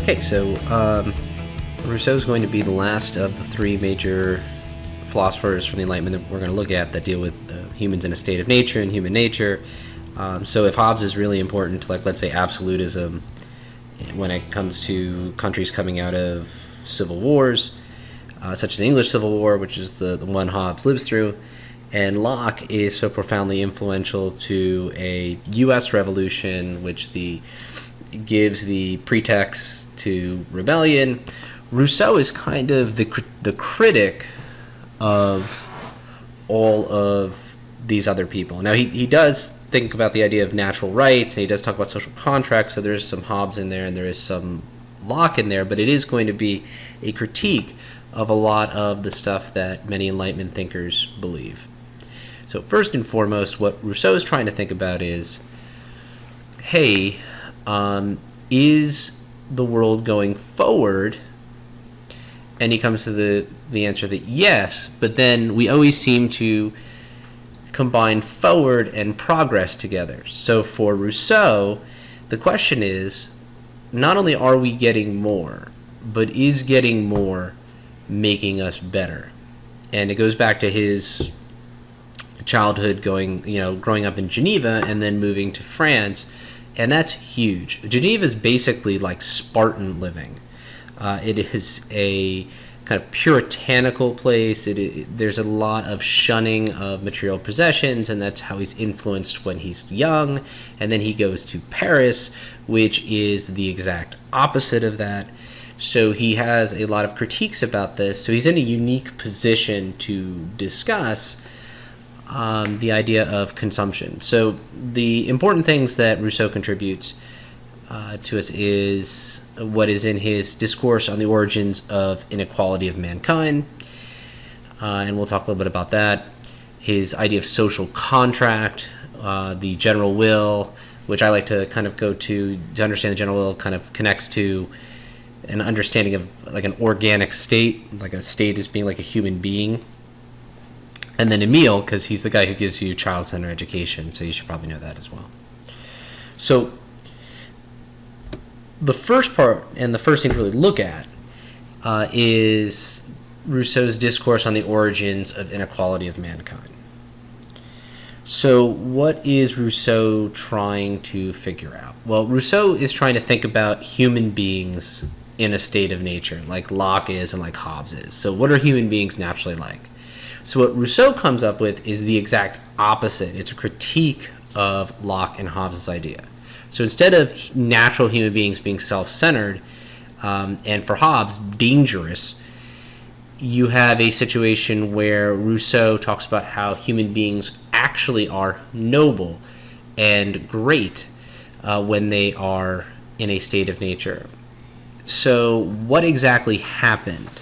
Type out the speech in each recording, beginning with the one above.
Okay, so Rousseau is going to be the last of the three major philosophers from the Enlightenment that we're going to look at that deal with humans in a state of nature and human nature. So if Hobbes is really important, like let's say absolutism, when it comes to countries coming out of civil wars, such as the English Civil War, which is the one Hobbes lives through, and Locke is so profoundly influential to a U.S. revolution, which gives the pretext to rebellion. Rousseau is kind of the critic of all of these other people. Now, he does think about the idea of natural rights, and he does talk about social contracts, so there's some Hobbes in there and there is some Locke in there, but it is going to be a critique of a lot of the stuff that many Enlightenment thinkers believe. So first and foremost, what Rousseau is trying to think about is, hey, is the world going forward? And he comes to the answer that yes, but then we always seem to combine forward and progress together. So for Rousseau, the question is, not only are we getting more, but is getting more making us better? And it goes back to his childhood growing up in Geneva and then moving to France, and that's huge. Geneva is basically like Spartan living. It is a kind of puritanical place. There's a lot of shunning of material possessions, and that's how he's influenced when he's young. And then he goes to Paris, which is the exact opposite of that. So he has a lot of critiques about this. So he's in a unique position to discuss the idea of consumption. So the important things that Rousseau contributes to us is what is in his discourse on the origins of inequality of mankind, and we'll talk a little bit about that. His idea of social contract, the general will, which I like to kind of go to understand the general will, kind of connects to an understanding of like an organic state, like a state as being like a human being. And then Emile, because he's the guy who gives you child-centered education, so you should probably know that as well. So the first part, and the first thing to really look at, is Rousseau's discourse on the origins of inequality of mankind. So what is Rousseau trying to figure out? Well, Rousseau is trying to think about human beings in a state of nature, like Locke is and like Hobbes is. So what are human beings naturally like? So what Rousseau comes up with is the exact opposite. It's a critique of Locke and Hobbes' idea. So instead of natural human beings being self-centered, and for Hobbes, dangerous, you have a situation where Rousseau talks about how human beings actually are noble and great when they are in a state of nature. So what exactly happened?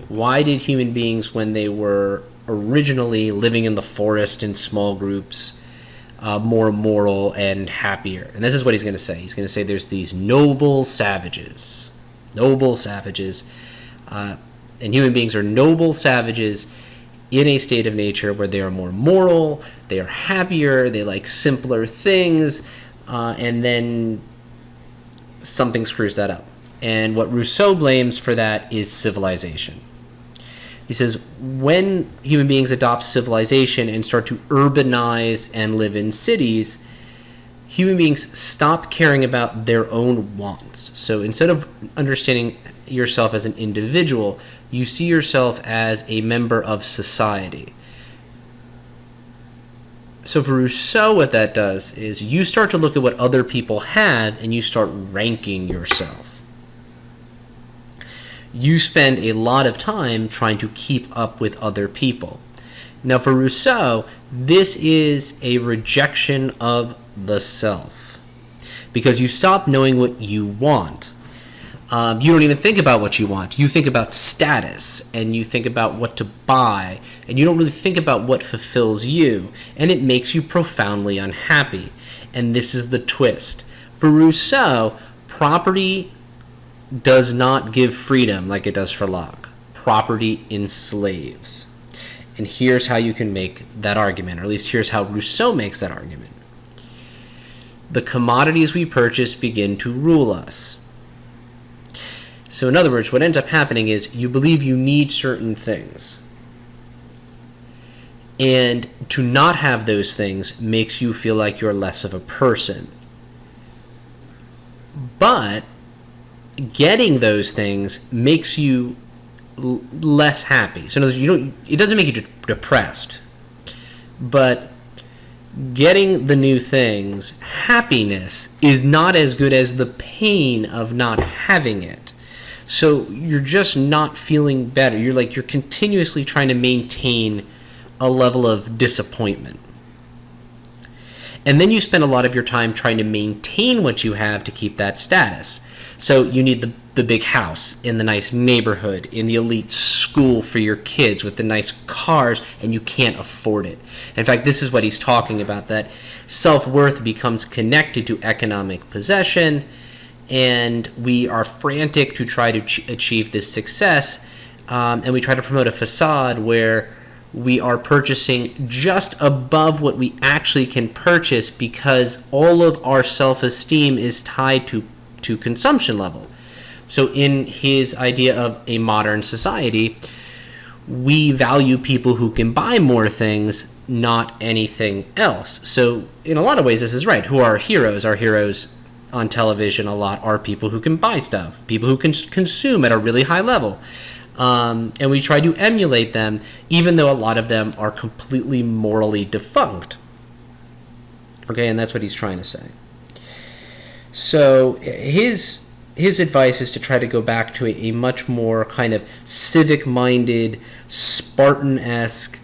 Why did human beings, when they were originally living in the forest in small groups, more moral and happier? And this is what he's going to say. He's going to say there's these noble savages. And human beings are noble savages in a state of nature where they are more moral, they are happier, they like simpler things, and then something screws that up. And what Rousseau blames for that is civilization. He says, when human beings adopt civilization and start to urbanize and live in cities, human beings stop caring about their own wants. So instead of understanding yourself as an individual, you see yourself as a member of society. So for Rousseau, what that does is you start to look at what other people have and you start ranking yourself. You spend a lot of time trying to keep up with other people. Now for Rousseau, this is a rejection of the self, because you stop knowing what you want. You don't even think about what you want. You think about status, and you think about what to buy, and you don't really think about what fulfills you, and it makes you profoundly unhappy. And this is the twist. For Rousseau, property does not give freedom like it does for Locke. Property enslaves. And here's how you can make that argument, or at least here's how Rousseau makes that argument. The commodities we purchase begin to rule us. So in other words, what ends up happening is you believe you need certain things. And to not have those things makes you feel like you're less of a person. But getting those things makes you less happy. So in other words, it doesn't make you depressed. But getting the new things, happiness is not as good as the pain of not having it. So you're just not feeling better. You're continuously trying to maintain a level of disappointment. And then you spend a lot of your time trying to maintain what you have to keep that status. So you need the big house in the nice neighborhood, in the elite school for your kids with the nice cars, and you can't afford it. In fact, this is what he's talking about, that self-worth becomes connected to economic possession, and we are frantic to try to achieve this success, and we try to promote a facade where we are purchasing just above what we actually can purchase because all of our self-esteem is tied to consumption level. So in his idea of a modern society, we value people who can buy more things, not anything else. So in a lot of ways, this is right. Who are our heroes? Our heroes on television a lot are people who can buy stuff, people who can consume at a really high level. And we try to emulate them, even though a lot of them are completely morally defunct. Okay, and that's what he's trying to say. So his advice is to try to go back to a much more kind of civic-minded, Spartan-esque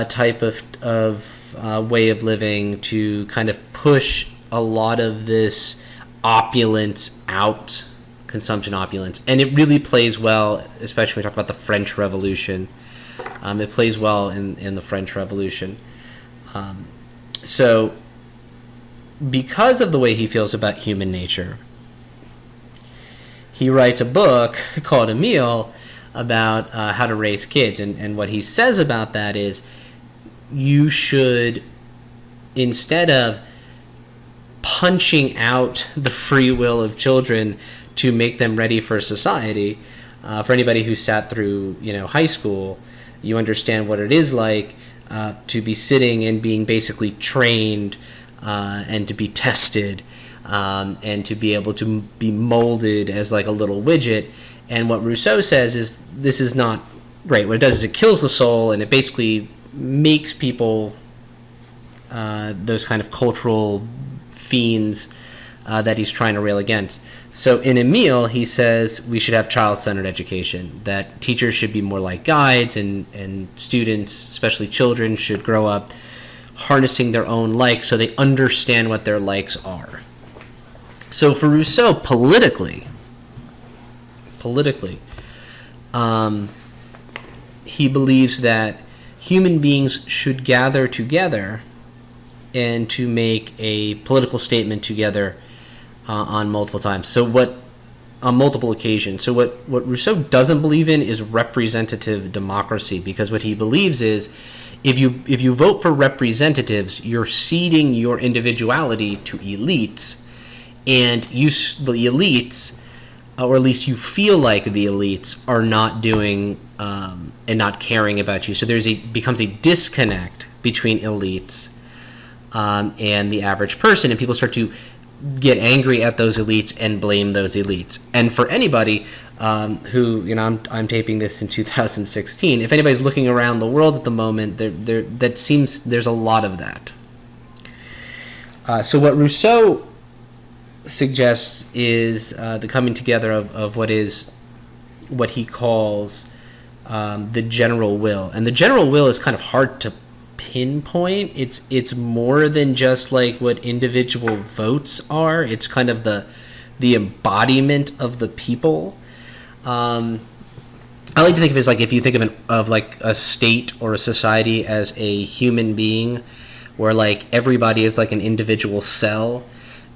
type of way of living, to kind of push a lot of this opulence out, consumption opulence. And it really plays well, especially when we talk about the French Revolution. It plays well in the French Revolution. So because of the way he feels about human nature, he writes a book called Emile about how to raise kids. And what he says about that is, you should, instead of punching out the free will of children to make them ready for society, for anybody who sat through high school, you understand what it is like to be sitting and being basically trained and to be tested and to be able to be molded as like a little widget. And what Rousseau says is this is not right. What it does is it kills the soul, and it basically makes people those kind of cultural fiends that he's trying to rail against. So in Emile, he says we should have child-centered education, that teachers should be more like guides, and students, especially children, should grow up harnessing their own likes so they understand what their likes are. So for Rousseau, politically, he believes that human beings should gather together and to make a political statement together on multiple times. On multiple occasions. So what Rousseau doesn't believe in is representative democracy, because what he believes is if you vote for representatives, you're ceding your individuality to elites, and the elites, or at least you feel like the elites, are not doing and not caring about you. So becomes a disconnect between elites and the average person, and people start to get angry at those elites and blame those elites. And for anybody who, I'm taping this in 2016, if anybody's looking around the world at the moment, that seems there's a lot of that. So what Rousseau suggests is the coming together of what he calls the general will. And the general will is kind of hard to pinpoint. It's more than just like what individual votes are. It's kind of the embodiment of the people. I like to think of it as like, if you think of like a state or a society as a human being, where like everybody is like an individual cell,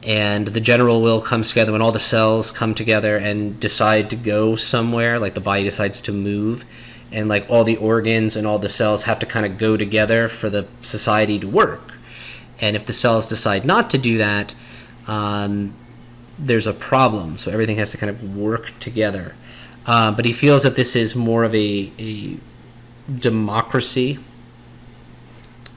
and the general will comes together when all the cells come together and decide to go somewhere, like the body decides to move, and like all the organs and all the cells have to kind of go together for the society to work. And if the cells decide not to do that, there's a problem, so everything has to kind of work together. But he feels that this is more of a democracy.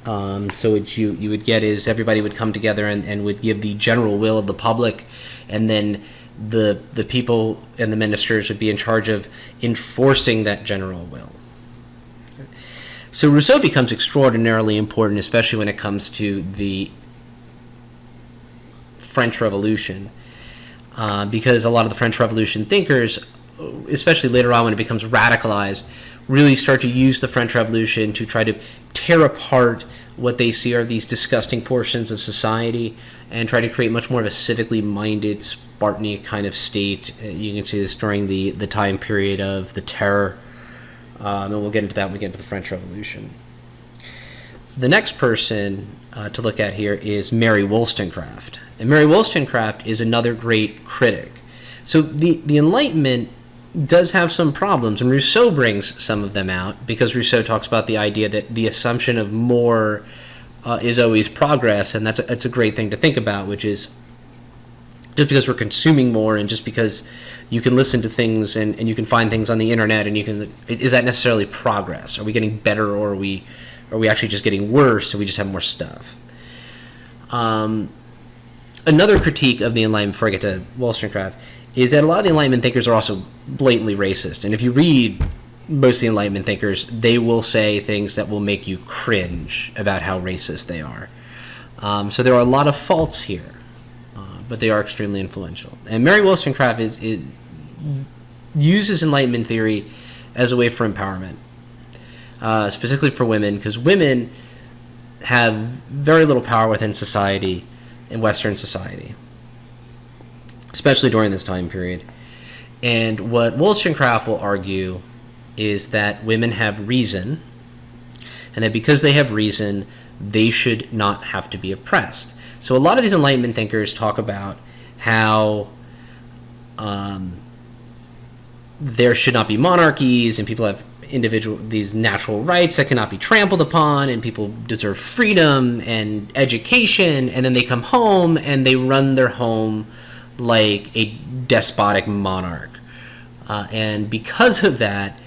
So what you would get is everybody would come together and would give the general will of the public, and then the people and the ministers would be in charge of enforcing that general will. So Rousseau becomes extraordinarily important, especially when it comes to the French Revolution, because a lot of the French Revolution thinkers, especially later on when it becomes radicalized, really start to use the French Revolution to try to tear apart what they see are these disgusting portions of society and try to create much more of a civically minded, Spartan kind of state. You can see this during the time period of the Terror, and we'll get into that when we get into the French Revolution. The next person to look at here is Mary Wollstonecraft. And Mary Wollstonecraft is another great critic. So the Enlightenment does have some problems, and Rousseau brings some of them out, because Rousseau talks about the idea that the assumption of more is always progress, and that's a great thing to think about, which is just because we're consuming more and just because you can listen to things and you can find things on the internet and you can, is that necessarily progress? Are we getting better, or are we actually just getting worse and we just have more stuff? Another critique of the Enlightenment, before I get to Wollstonecraft, is that a lot of the Enlightenment thinkers are also blatantly racist. And if you read most of the Enlightenment thinkers, they will say things that will make you cringe about how racist they are. So there are a lot of faults here, but they are extremely influential. And Mary Wollstonecraft uses Enlightenment theory as a way for empowerment, specifically for women, because women have very little power within society, in Western society, especially during this time period. And what Wollstonecraft will argue is that women have reason, and that because they have reason, they should not have to be oppressed. So a lot of these Enlightenment thinkers talk about how there should not be monarchies, and people have these natural rights that cannot be trampled upon, and people deserve freedom and education, and then they come home and they run their home like a despotic monarch. And because of that,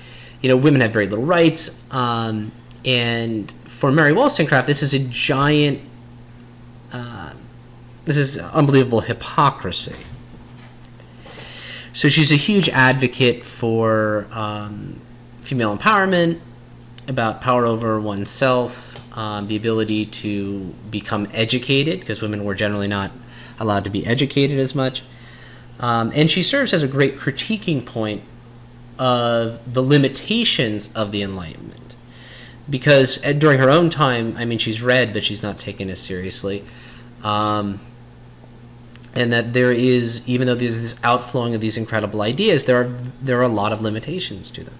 women have very little rights. And for Mary Wollstonecraft, this is a giant, this is unbelievable hypocrisy. So she's a huge advocate for female empowerment, about power over oneself, the ability to become educated, because women were generally not allowed to be educated as much. And she serves as a great critiquing point of the limitations of the Enlightenment. Because during her own time, she's read, but she's not taken as seriously. And that there is, even though there's this outflowing of these incredible ideas, there are a lot of limitations to them.